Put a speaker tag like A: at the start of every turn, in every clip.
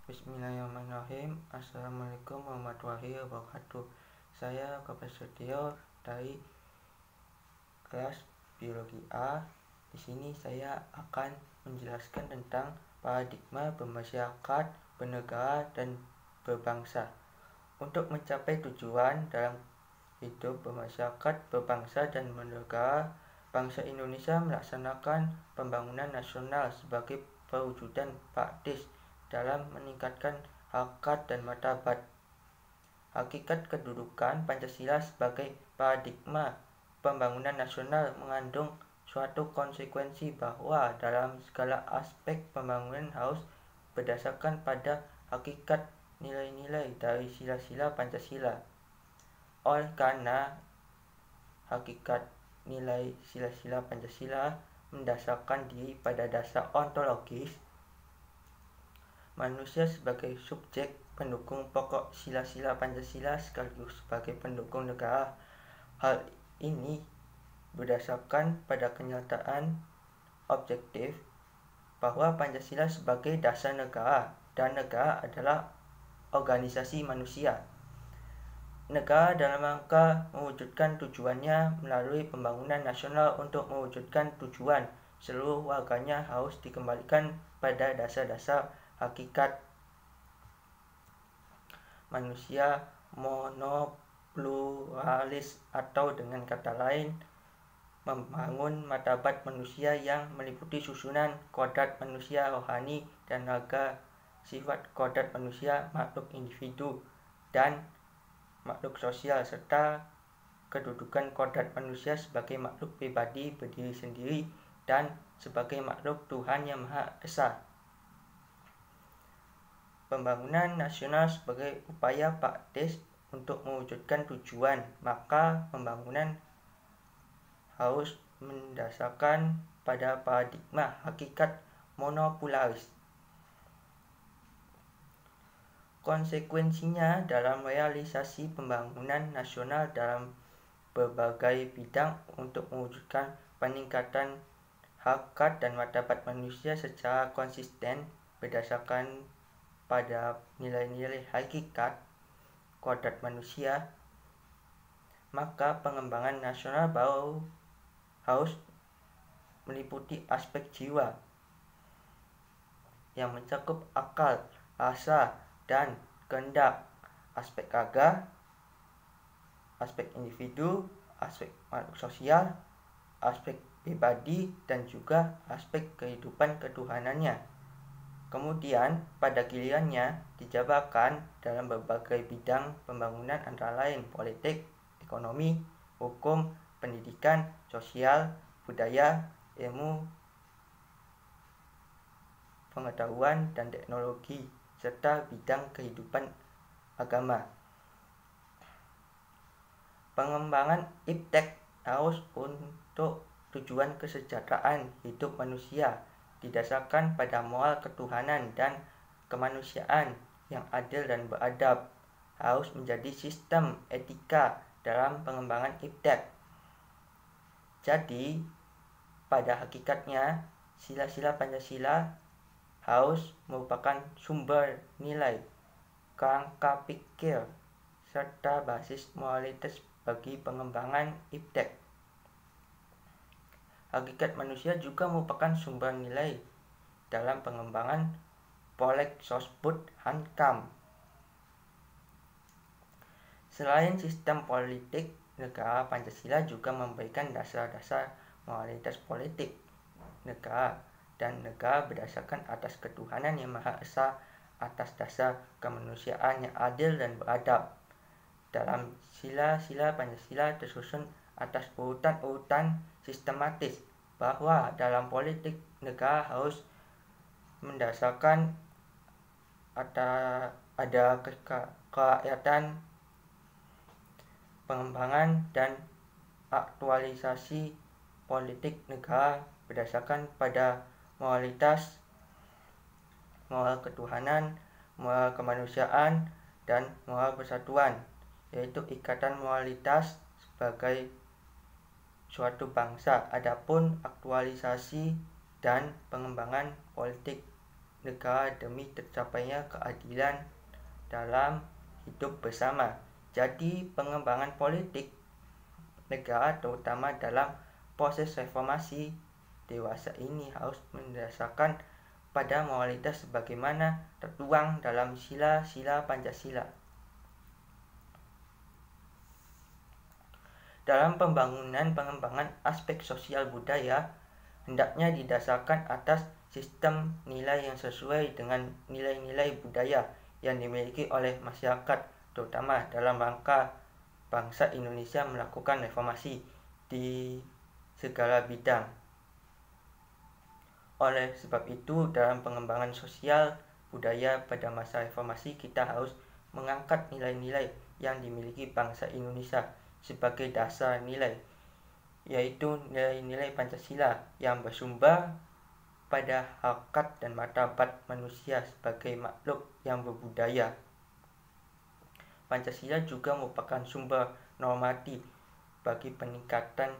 A: Bismillahirrahmanirrahim. Assalamualaikum warahmatullahi wabarakatuh. Saya Bapak Setio dari kelas Biologi A. Di sini saya akan menjelaskan tentang paradigma bermasyarakat, bernegara, dan berbangsa. Untuk mencapai tujuan dalam hidup bermasyarakat, berbangsa, dan bernegara, bangsa Indonesia melaksanakan pembangunan nasional sebagai perwujudan praktis dalam meningkatkan harkat dan martabat. Hakikat kedudukan Pancasila sebagai paradigma pembangunan nasional mengandung suatu konsekuensi bahwa dalam segala aspek pembangunan harus berdasarkan pada hakikat nilai-nilai dari sila-sila Pancasila. Oleh karena hakikat nilai sila-sila Pancasila mendasarkan diri pada dasar ontologis, manusia sebagai subjek pendukung pokok sila-sila Pancasila sekaligus sebagai pendukung negara. Hal ini berdasarkan pada kenyataan objektif bahwa Pancasila sebagai dasar negara dan negara adalah organisasi manusia. Negara dalam rangka mewujudkan tujuannya melalui pembangunan nasional. Untuk mewujudkan tujuan, seluruh warganya harus dikembalikan pada dasar-dasar hakikat manusia monopluralis, atau dengan kata lain, membangun martabat manusia yang meliputi susunan kodrat manusia rohani dan raga, sifat kodrat manusia makhluk individu dan makhluk sosial, serta kedudukan kodrat manusia sebagai makhluk pribadi berdiri sendiri dan sebagai makhluk Tuhan yang Maha Esa. Pembangunan nasional sebagai upaya praktis untuk mewujudkan tujuan, maka pembangunan harus mendasarkan pada paradigma hakikat monopolaris. Konsekuensinya dalam realisasi pembangunan nasional dalam berbagai bidang untuk mewujudkan peningkatan harkat dan martabat manusia secara konsisten berdasarkan pada nilai-nilai hakikat kodrat manusia, maka pengembangan nasional baru harus meliputi aspek jiwa yang mencakup akal, rasa, dan kehendak, aspek raga, aspek individu, aspek makhluk sosial, aspek pribadi, dan juga aspek kehidupan ketuhanannya. Kemudian pada gilirannya dijabarkan dalam berbagai bidang pembangunan antara lain politik, ekonomi, hukum, pendidikan, sosial, budaya, ilmu, pengetahuan, dan teknologi, serta bidang kehidupan agama. Pengembangan iptek harus untuk tujuan kesejahteraan hidup manusia didasarkan pada moral ketuhanan dan kemanusiaan yang adil dan beradab. Harus menjadi sistem etika dalam pengembangan iptek. Jadi, pada hakikatnya, sila-sila Pancasila harus merupakan sumber nilai, kerangka pikir, serta basis moralitas bagi pengembangan iptek. Hakikat manusia juga merupakan sumber nilai dalam pengembangan Polek Sosbud Hankam. Selain sistem politik negara, Pancasila juga memberikan dasar-dasar moralitas politik negara dan negara berdasarkan atas ketuhanan yang Maha Esa atas dasar kemanusiaan yang adil dan beradab. Dalam sila-sila Pancasila tersusun atas urutan-urutan sistematis bahwa dalam politik negara harus mendasarkan ada kerakyatan, pengembangan dan aktualisasi politik negara berdasarkan pada moralitas, moral ketuhanan, moral kemanusiaan, dan moral persatuan, yaitu ikatan moralitas sebagai suatu bangsa. Adapun aktualisasi dan pengembangan politik negara demi tercapainya keadilan dalam hidup bersama. Jadi pengembangan politik negara terutama dalam proses reformasi dewasa ini harus mendasarkan pada moralitas sebagaimana tertuang dalam sila-sila Pancasila. Dalam pengembangan aspek sosial budaya hendaknya didasarkan atas sistem nilai yang sesuai dengan nilai-nilai budaya yang dimiliki oleh masyarakat, terutama dalam rangka bangsa Indonesia melakukan reformasi di segala bidang. Oleh sebab itu, dalam pengembangan sosial budaya pada masa reformasi, kita harus mengangkat nilai-nilai yang dimiliki bangsa Indonesia sebagai dasar nilai, yaitu nilai-nilai Pancasila yang bersumber pada hakikat dan martabat manusia sebagai makhluk yang berbudaya. Pancasila juga merupakan sumber normatif bagi peningkatan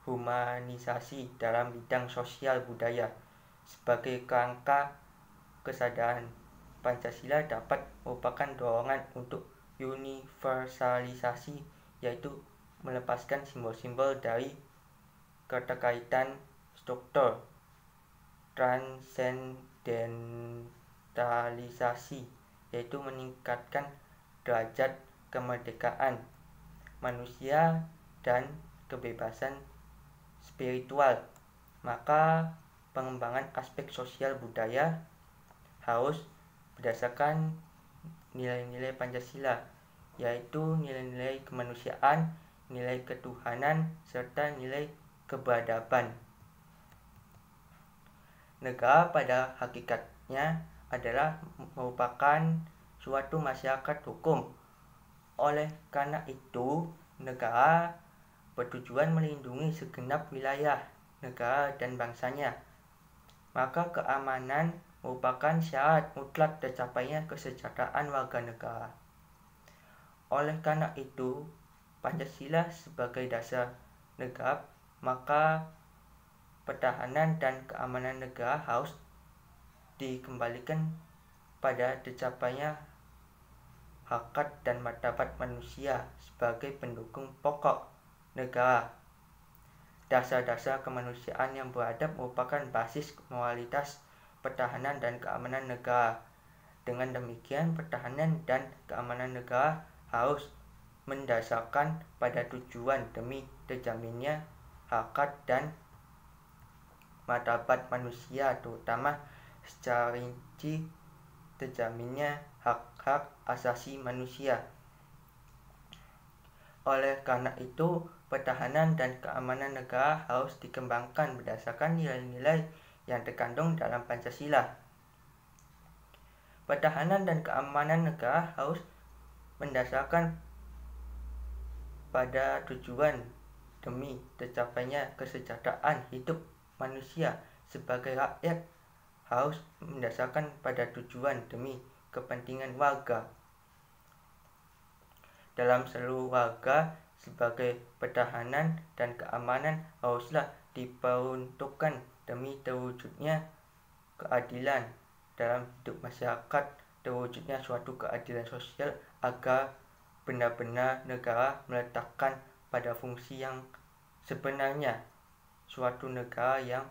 A: humanisasi dalam bidang sosial budaya. Sebagai kerangka kesadaran, Pancasila dapat merupakan dorongan untuk universalisasi, yaitu melepaskan simbol-simbol dari keterkaitan struktur, transendentalisasi, yaitu meningkatkan derajat kemerdekaan manusia dan kebebasan spiritual. Maka pengembangan aspek sosial budaya harus berdasarkan nilai-nilai Pancasila, yaitu nilai-nilai kemanusiaan, nilai ketuhanan, serta nilai keberadaban. Negara pada hakikatnya adalah merupakan suatu masyarakat hukum. Oleh karena itu, negara bertujuan melindungi segenap wilayah negara dan bangsanya. Maka keamanan merupakan syarat mutlak tercapainya kesejahteraan warga negara. Oleh karena itu, Pancasila sebagai dasar negara, maka pertahanan dan keamanan negara harus dikembalikan pada tercapainya hakikat dan martabat manusia sebagai pendukung pokok negara. Dasar-dasar kemanusiaan yang beradab merupakan basis moralitas pertahanan dan keamanan negara. Dengan demikian, pertahanan dan keamanan negara harus mendasarkan pada tujuan demi terjaminnya hakikat dan martabat manusia, terutama secara rinci terjaminnya hak-hak asasi manusia. Oleh karena itu, pertahanan dan keamanan negara harus dikembangkan berdasarkan nilai-nilai yang terkandung dalam Pancasila. Pertahanan dan keamanan negara harus mendasarkan pada tujuan demi tercapainya kesejahteraan hidup manusia sebagai rakyat, harus mendasarkan pada tujuan demi kepentingan warga. Dalam seluruh warga, sebagai pertahanan dan keamanan haruslah diperuntukkan demi terwujudnya keadilan dalam hidup masyarakat, terwujudnya suatu keadilan sosial agar benar-benar negara meletakkan pada fungsi yang sebenarnya suatu negara yang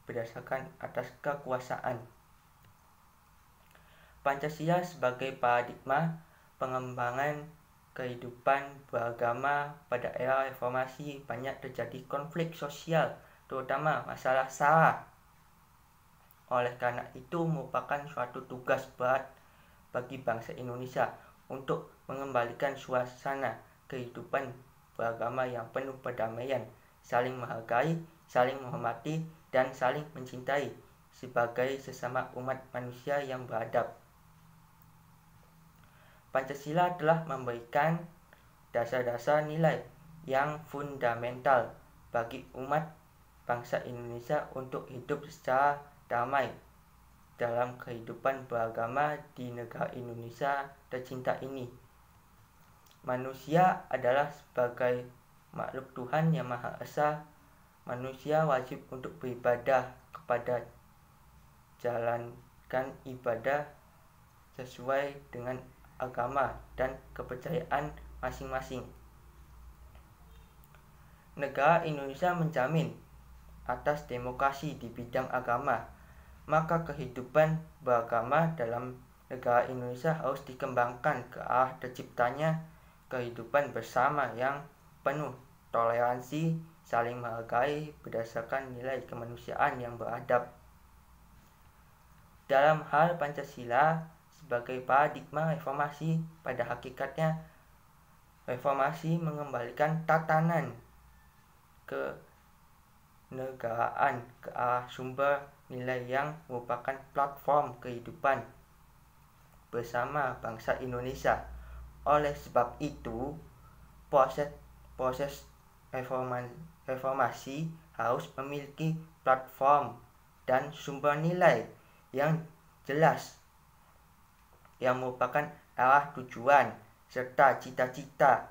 A: berdasarkan atas kekuasaan. Pancasila sebagai paradigma pengembangan kehidupan beragama pada era reformasi banyak terjadi konflik sosial, terutama masalah SARA. Oleh karena itu, merupakan suatu tugas berat bagi bangsa Indonesia untuk mengembalikan suasana kehidupan beragama yang penuh perdamaian, saling menghargai, saling menghormati, dan saling mencintai sebagai sesama umat manusia yang beradab. Pancasila telah memberikan dasar-dasar nilai yang fundamental bagi umat bangsa Indonesia untuk hidup secara damai dalam kehidupan beragama di negara Indonesia tercinta ini. Manusia adalah sebagai makhluk Tuhan yang Maha Esa. Manusia wajib untuk beribadah kepada jalan menjalankan ibadah sesuai dengan agama dan kepercayaan masing-masing. Negara Indonesia menjamin atas demokrasi di bidang agama, maka kehidupan beragama dalam negara Indonesia harus dikembangkan ke arah terciptanya kehidupan bersama yang penuh toleransi, saling menghargai berdasarkan nilai kemanusiaan yang beradab. Dalam hal Pancasila sebagai paradigma reformasi, pada hakikatnya reformasi mengembalikan tatanan kenegaraan ke arah sumber nilai yang merupakan platform kehidupan bersama bangsa Indonesia. Oleh sebab itu, proses reformasi harus memiliki platform dan sumber nilai yang jelas yang merupakan arah tujuan serta cita-cita,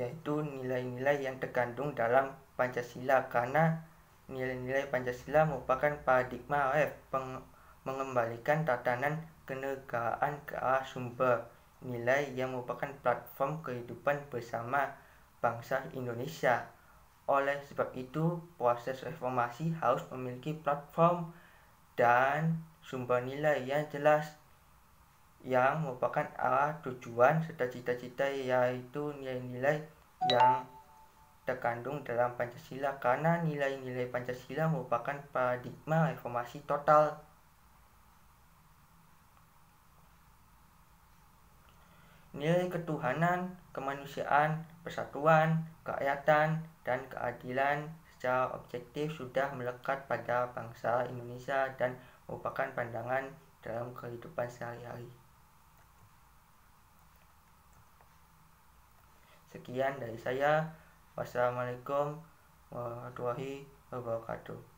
A: yaitu nilai-nilai yang terkandung dalam Pancasila, karena nilai-nilai Pancasila merupakan paradigma mengembalikan tatanan kenegaraan ke arah sumber nilai yang merupakan platform kehidupan bersama bangsa Indonesia. Oleh sebab itu, proses reformasi harus memiliki platform dan sumber nilai yang jelas yang merupakan arah tujuan serta cita-cita, yaitu nilai-nilai yang terkandung dalam Pancasila, karena nilai-nilai Pancasila merupakan paradigma reformasi total. Nilai ketuhanan, kemanusiaan, persatuan, kerakyatan, dan keadilan secara objektif sudah melekat pada bangsa Indonesia dan merupakan pandangan dalam kehidupan sehari-hari. Sekian dari saya. Wassalamualaikum warahmatullahi wabarakatuh.